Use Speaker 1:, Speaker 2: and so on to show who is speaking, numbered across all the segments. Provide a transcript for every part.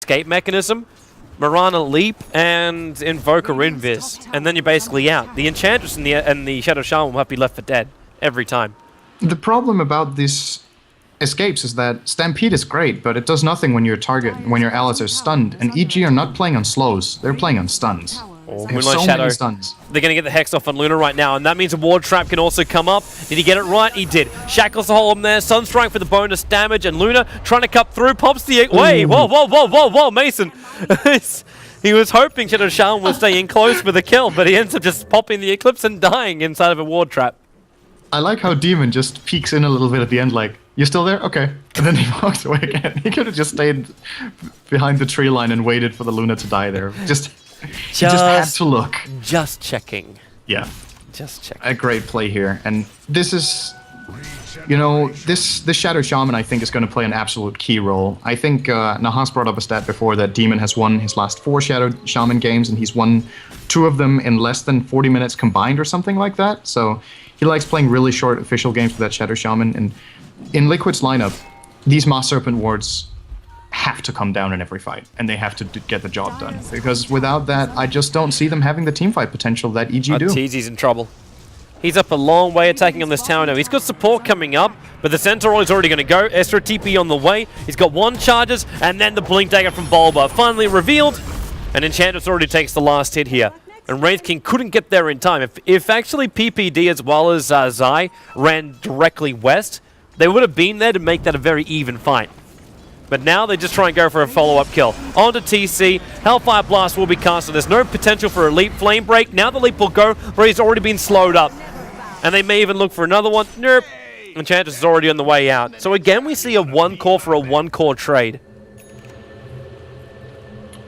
Speaker 1: escape mechanism, Mirana Leap, and Invoker Invis, and then you're basically out. The Enchantress and the Shadow Shaman will have to be left for dead every time.
Speaker 2: The problem about these escapes is that Stampede is great, but it does nothing when your allies are stunned. And EG are not playing on slows; they're playing on stuns. They have so many stuns.
Speaker 1: They're going to get the Hex off on Luna right now, and that means a Ward Trap can also come up. Did he get it right? He did. Shackles the hole in there, Sunstrike for the bonus damage, and Luna trying to cut through, pops the... Wait, whoa, Mason. He was hoping Shadow Shaman would stay in close for the kill, but he ends up just popping the Eclipse and dying inside of a Ward Trap.
Speaker 2: I like how Demon just peeks in a little bit at the end, like, "You still there? Okay." And then he walks away again. He could have just stayed behind the tree line and waited for the Luna to die there. Just had to look.
Speaker 1: Just checking.
Speaker 2: Yeah.
Speaker 1: Just checking.
Speaker 2: A great play here. And this is, you know, this Shadow Shaman, I think, is going to play an absolute key role. I think Nahas brought up a stat before that Demon has won his last 4 Shadow Shaman games, and he's won 2 of them in less than 40 minutes combined or something like that. So he likes playing really short official games with that Shadow Shaman. And in Liquid's lineup, these Moss Serpent wards have to come down in every fight, and they have to get the job done. Because without that, I just don't see them having the teamfight potential that EG do.
Speaker 1: TZ's in trouble. He's up a long way attacking on this tower now. He's got support coming up, but the Centaur is already going to go. Esther TP on the way. He's got 1 charges, and then the Blink Dagger from Bulba. Finally revealed, and Enchantress already takes the last hit here. And Wraith King couldn't get there in time. If actually PPD as well as Zai ran directly west, they would have been there to make that a very even fight. But now they just try and go for a follow-up kill. On to TC. Hellfire Blast will be cast, so there's no potential for a Leap Flame Break. Now the Leap will go, but he's already been slowed up. And they may even look for another one. Nope. Enchantress is already on the way out. So again, we see a 1-core for a 1-core trade.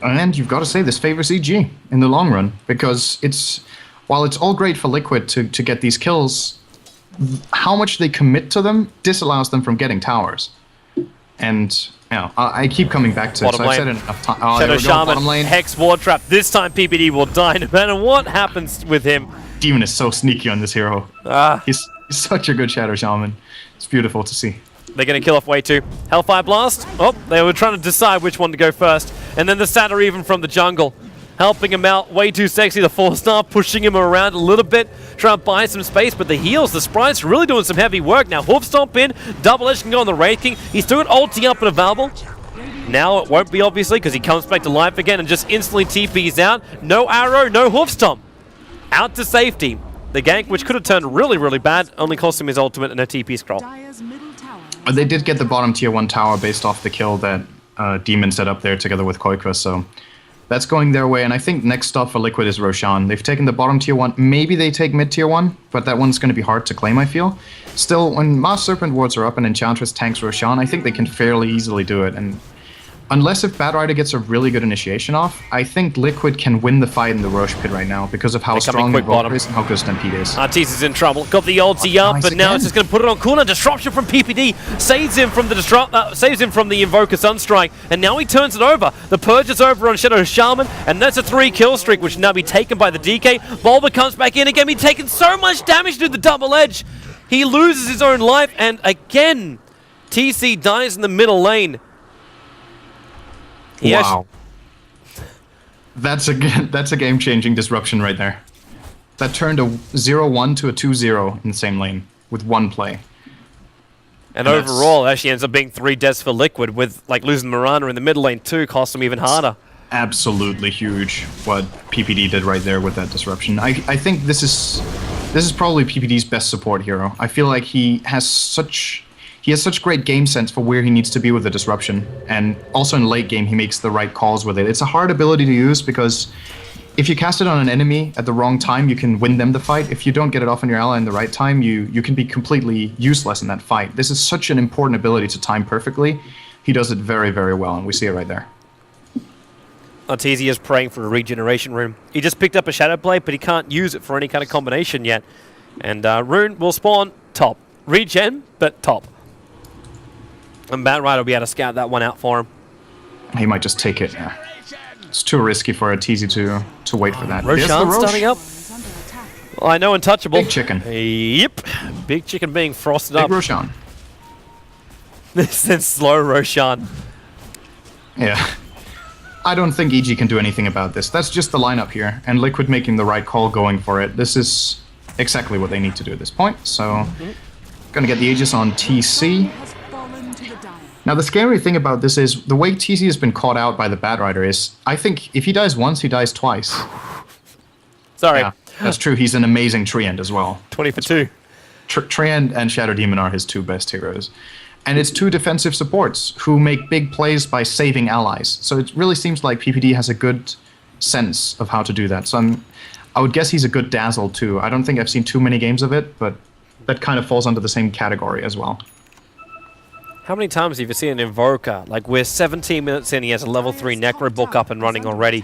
Speaker 2: And you've got to say, this favors EG in the long run, because while it's all great for Liquid to get these kills, how much they commit to them disallows them from getting towers. And you know, I keep coming back to it, so I've said it enough time. Oh,
Speaker 1: Shadow Shaman, Hex Ward Trap. This time PPD will die no matter what happens with him.
Speaker 2: Demon is so sneaky on this hero. He's such a good Shadow Shaman. It's beautiful to see.
Speaker 1: They're going to kill off Way 2. Hellfire Blast. Oh, they were trying to decide which one to go first. And then the Satyr even from the jungle, helping him out. Way too sexy. The 4-star pushing him around a little bit, trying to buy some space. But the heals, the sprites, really doing some heavy work. Now Hoof Stomp in. Double Edge can go on the Wraith King. He's still got ulti up and available. Now it won't be, obviously, because he comes back to life again and just instantly TPs out. No arrow, no Hoof Stomp. Out to safety. The gank, which could have turned really, really bad, only cost him his ultimate and a TP scroll.
Speaker 2: They did get the bottom tier 1 tower based off the kill that Demon set up there together with Koikwa, so that's going their way. And I think next stop for Liquid is Roshan. They've taken the bottom tier 1. Maybe they take mid tier 1, but that one's going to be hard to claim, I feel. Still, when Moss Serpent wards are up and Enchantress tanks Roshan, I think they can fairly easily do it. And unless if Bad Rider gets a really good initiation off, I think Liquid can win the fight in the Roche pit right now because of how strong the Invoker is and how good Stampede is.
Speaker 1: Artis is in trouble. Got the ulti up, but now it's just going to put it on cooldown. Disruption from PPD saves him from the Invoker Sunstrike, and now he turns it over. The Purge is over on Shadow Shaman, and that's a 3-kill streak, which will now be taken by the DK. Bulba comes back in again. He's taken so much damage to the double edge. He loses his own life, and again, TC dies in the middle lane.
Speaker 2: Wow. That's a game-changing disruption right there. That turned a 0-1 to a 2-0 in the same lane with 1 play.
Speaker 1: And overall, it actually ends up being 3 deaths for Liquid, with like losing Mirana in the middle lane too, cost them even harder.
Speaker 2: Absolutely huge what PPD did right there with that disruption. I think this is probably PPD's best support hero. I feel like he has such great game sense for where he needs to be with the disruption, and also in late game he makes the right calls with it. It's a hard ability to use because if you cast it on an enemy at the wrong time, you can win them the fight. If you don't get it off on your ally in the right time, you can be completely useless in that fight. This is such an important ability to time perfectly. He does it very, very well, and we see it right there.
Speaker 1: Artesia is praying for a regeneration rune. He just picked up a Shadow Blade, but he can't use it for any kind of combination yet. And rune will spawn top. Regen, but top. And Bat Rider will be able to scout that one out for him.
Speaker 2: He might just take it. Yeah. It's too risky for Artesia to wait for that.
Speaker 1: Roshan starting up. Well, I know Untouchable.
Speaker 2: Big chicken.
Speaker 1: Yep. Big chicken being frosted up.
Speaker 2: Big Roshan.
Speaker 1: This is slow Roshan.
Speaker 2: Yeah. I don't think EG can do anything about this. That's just the lineup here, and Liquid making the right call, going for it. This is exactly what they need to do at this point. So, gonna get the Aegis on TC. Now, the scary thing about this is the way TC has been caught out by the Batrider is, I think if he dies once, he dies twice.
Speaker 1: Sorry.
Speaker 2: Yeah, that's true. He's an amazing Treant as well.
Speaker 1: 20 for 2.
Speaker 2: Treant and Shadow Demon are his two best heroes. And it's two defensive supports who make big plays by saving allies. So it really seems like PPD has a good sense of how to do that. So I would guess he's a good Dazzle too. I don't think I've seen too many games of it, but that kind of falls under the same category as well.
Speaker 1: How many times have you seen an Invoker? Like, we're 17 minutes in, he has a level 3 Necro book up and running already.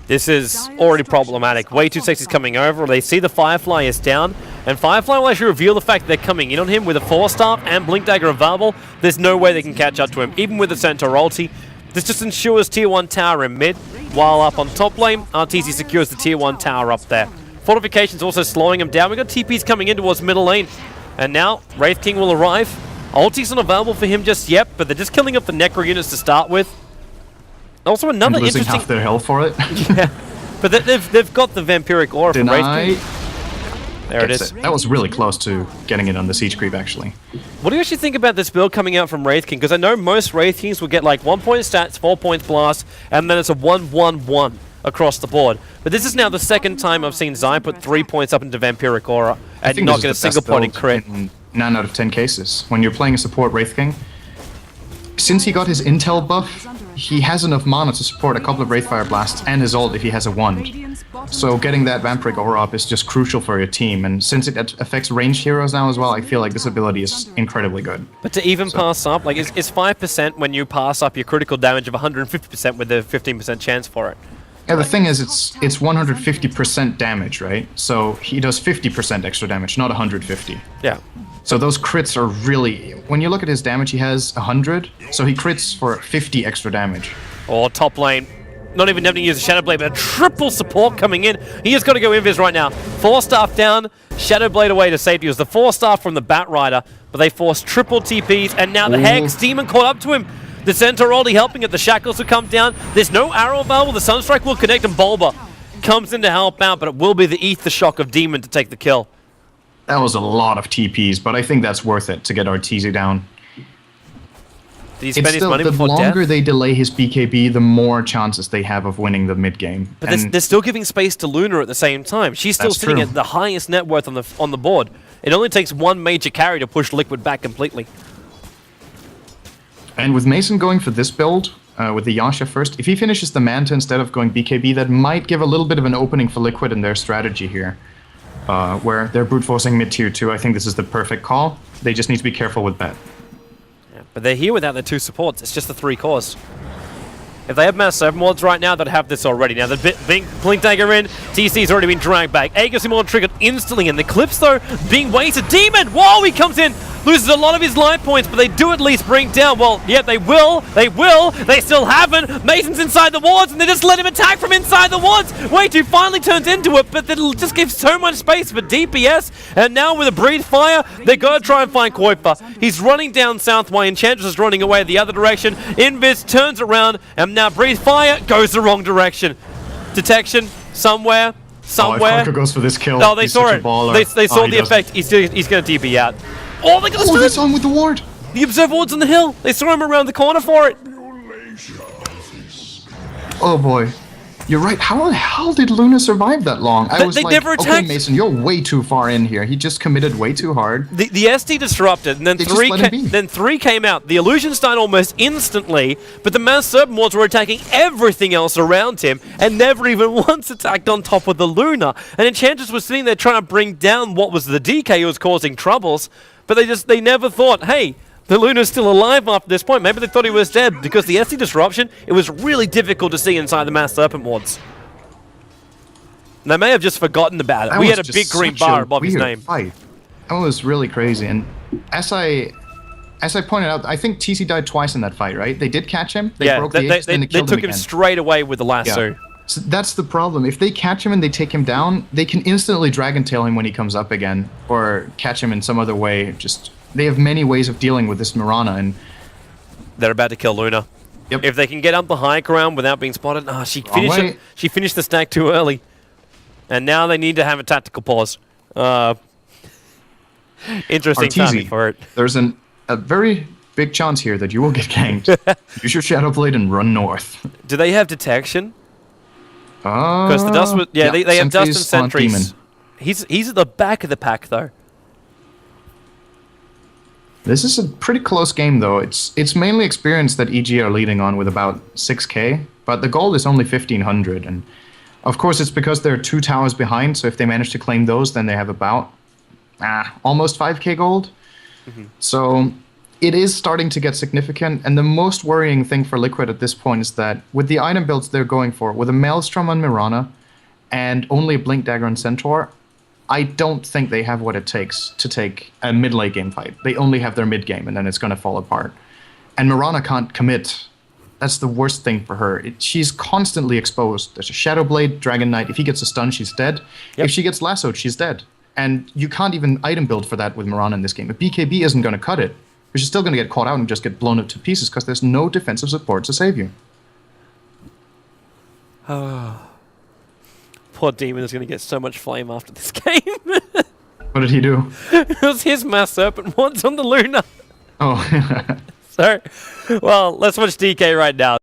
Speaker 1: This is already problematic. Way Too Sexy's coming over. They see the Firefly is down, and Firefly will actually reveal the fact that they're coming in on him with a Force Staff and Blink Dagger available. There's no way they can catch up to him, even with the Centaur ulti. This just ensures Tier 1 tower in mid, while up on top lane, RTZ secures the Tier 1 tower up there. Fortification's also slowing him down. We've got TPs coming in towards middle lane, and now Wraith King will arrive. Ulti's not available for him just yet, but they're just killing up the Necro units to start with. Also, another
Speaker 2: losing
Speaker 1: interesting...
Speaker 2: half their health for it.
Speaker 1: Yeah, but they've got the Vampiric Aura from Wraith King. There it is.
Speaker 2: That was really close to getting it on the Siege Creep, actually.
Speaker 1: What do you actually think about this build coming out from Wraith King? Because I know most Wraith Kings will get like 1 point stats, 4 points blast, and then it's a 1-1-1 across the board. But this is now the second time I've seen Zai put 3 points up into Vampiric Aura and not get a single point crit.
Speaker 2: In 9 out of 10 cases. When you're playing a support Wraith King, since he got his intel buff, he has enough mana to support a couple of Wraithfire Blasts and his ult if he has a wand. So getting that Vampiric Aura up is just crucial for your team, and since it affects ranged heroes now as well, I feel like this ability is incredibly good.
Speaker 1: But to even pass up, like, it's 5% when you pass up your critical damage of 150% with a 15% chance for it.
Speaker 2: Yeah, the thing is, it's 150% damage, right? So he does 50% extra damage, not 150.
Speaker 1: Yeah.
Speaker 2: So those crits are really... When you look at his damage, he has 100, so he crits for 50 extra damage.
Speaker 1: Or top lane, not even having to use a Shadow Blade, but a triple support coming in. He has got to go invis right now. 4 staff down, Shadow Blade away to safety. It was the 4 staff from the Batrider, but they forced triple TPs, and now the Hex Demon caught up to him. The Centaur already helping it. The Shackles will come down. There's no arrow available. The Sunstrike will connect, and Bulba comes in to help out, but it will be the Ether Shock of Demon to take the kill.
Speaker 2: That was a lot of TPs, but I think that's worth it to get Arteezy down.
Speaker 1: Did he spend his money
Speaker 2: the
Speaker 1: before
Speaker 2: longer
Speaker 1: death?
Speaker 2: they delay his BKB, the more chances they have of winning the mid game.
Speaker 1: But they're still giving space to Luna at the same time. She's still sitting at the highest net worth on the board. It only takes one major carry to push Liquid back completely.
Speaker 2: And with Mason going for this build, with the Yasha first, if he finishes the Manta instead of going BKB, that might give a little bit of an opening for Liquid in their strategy here. Where they're brute forcing mid tier 2, I think this is the perfect call. They just need to be careful with that.
Speaker 1: Yeah, but they're here without their 2 supports. It's just the 3 cores. If they have mass 7 wards right now, they'd have this already. Now the Blink Dagger in, TC's already been dragged back. Aegis triggered instantly, and the clips though being wasted. Demon, whoa, he comes in, loses a lot of his life points, but they do at least bring down. Well, yeah, they will, they still haven't. Mason's inside the wards, and they just let him attack from inside the wards. Way Too finally turns into it, but it'll just give so much space for DPS, and now with a Breathe Fire, they gotta try and find Kuiper. He's running down south while Enchantress is running away the other direction. Invis turns around, and now Breathe Fire goes the wrong direction. Detection, somewhere.
Speaker 2: Oh, if Kuiper goes for this kill,
Speaker 1: no, they saw it. They saw the effect. He's gonna TP out. Oh, they got the
Speaker 2: they saw him with the ward.
Speaker 1: The Observe ward's on the hill. They saw him around the corner for it.
Speaker 2: Oh boy. You're right. How the hell did Luna survive that long? I was like,
Speaker 1: never attacked.
Speaker 2: Okay, Mason, you're way too far in here. He just committed way too hard.
Speaker 1: The SD disrupted, and then three came out. The Illusions died almost instantly, but the Mass Serpent Wards were attacking everything else around him, and never even once attacked on top of the Luna. And Enchantress was sitting there trying to bring down what was the DK who was causing troubles, but they never thought, hey, the Luna's still alive after this point. Maybe they thought he was dead, because the SD disruption, it was really difficult to see inside the Mass Serpent Wards. And they may have just forgotten about it. We had a big green bar above his name.
Speaker 2: Fight. That was really crazy. And as I pointed out, I think TC died twice in that fight, right? They did catch him. They broke the X, they took him
Speaker 1: straight away with the lasso.
Speaker 2: Yeah. So that's the problem. If they catch him and they take him down, they can instantly Dragon Tail him when he comes up again, or catch him in some other way. They have many ways of dealing with this Mirana, and
Speaker 1: they're about to kill Luna.
Speaker 2: Yep.
Speaker 1: If they can get up the high ground without being spotted, she finished
Speaker 2: way.
Speaker 1: it. She finished the stack too early, and now they need to have a tactical pause. Interesting timing for it.
Speaker 2: There's a very big chance here that you will get ganked. Use your Shadow Blade and run north.
Speaker 1: Do they have detection? Because the dust was, they have dust and sentries. He's at the back of the pack though.
Speaker 2: This is a pretty close game though. It's mainly experience that EG are leading on with about 6k, but the gold is only 1500, and of course it's because they're 2 towers behind, so if they manage to claim those, then they have about almost 5k gold. So it is starting to get significant, and the most worrying thing for Liquid at this point is that with the item builds they're going for, with a Maelstrom on Mirana and only a Blink Dagger and Centaur, I don't think they have what it takes to take a mid-late game fight. They only have their mid-game, and then it's going to fall apart. And Mirana can't commit. That's the worst thing for her. She's constantly exposed. There's a Shadow Blade, Dragon Knight. If he gets a stun, she's dead.
Speaker 1: Yep.
Speaker 2: If she gets lassoed, she's dead. And you can't even item build for that with Mirana in this game. If BKB isn't going to cut it, she's still going to get caught out and just get blown up to pieces because there's no defensive support to save you.
Speaker 1: Poor Demon is going to get so much flame after this game.
Speaker 2: What did he do?
Speaker 1: It was his Mass Serpent once on the Luna.
Speaker 2: Oh.
Speaker 1: So, well, let's watch DK right now.